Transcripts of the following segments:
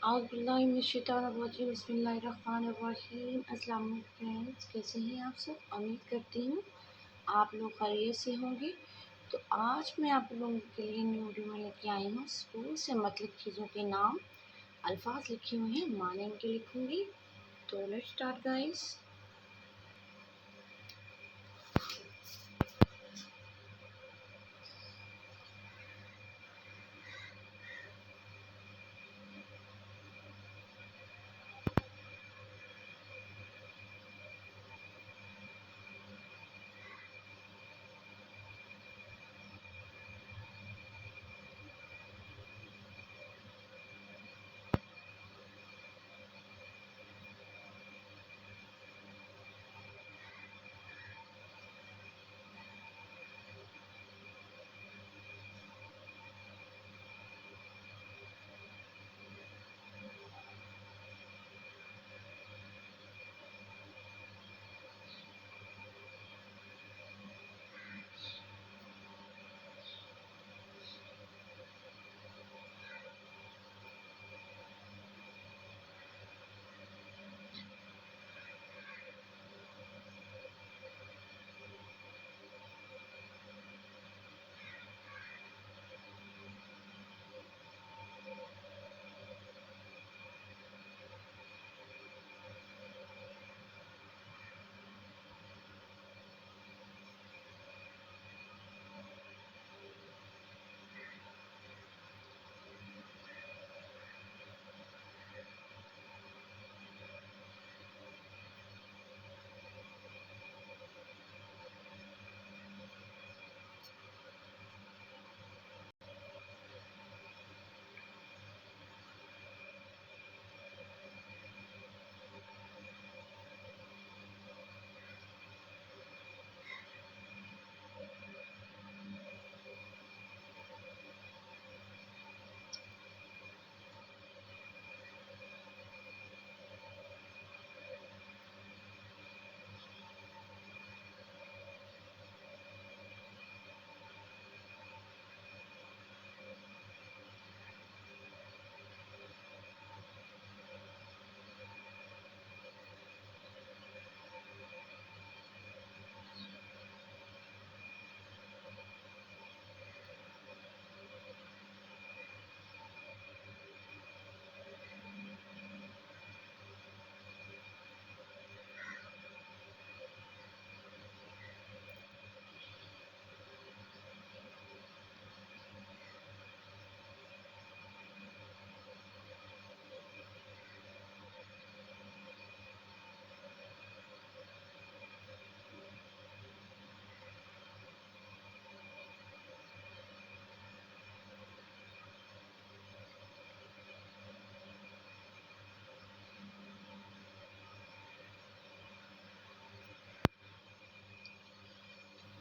बिस्मिल्लाहिर्रहमानिर्रहीम। अस्सलाम वालेकुम फ्रेंड्स, कैसे हैं आप सब? उम्मीद करती हूँ आप लोग खैरियत से होंगे। तो आज मैं आप लोगों के लिए न्यू वीडियो में लेके आई हूँ। स्कूल से मतलब चीज़ों के नाम अल्फाज लिखे हुए हैं, माने इनके लिखूँगी। तो लेट्स स्टार्ट गाइस।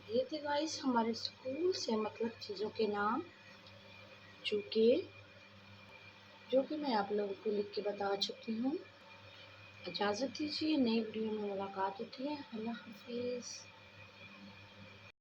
ये थे गाइस हमारे स्कूल से मतलब चीज़ों के नाम जो कि मैं आप लोगों को लिख के बता चुकी हूँ। इजाज़त दीजिए, नई वीडियो में मुलाकात होती है। अल्लाह हाफिज़।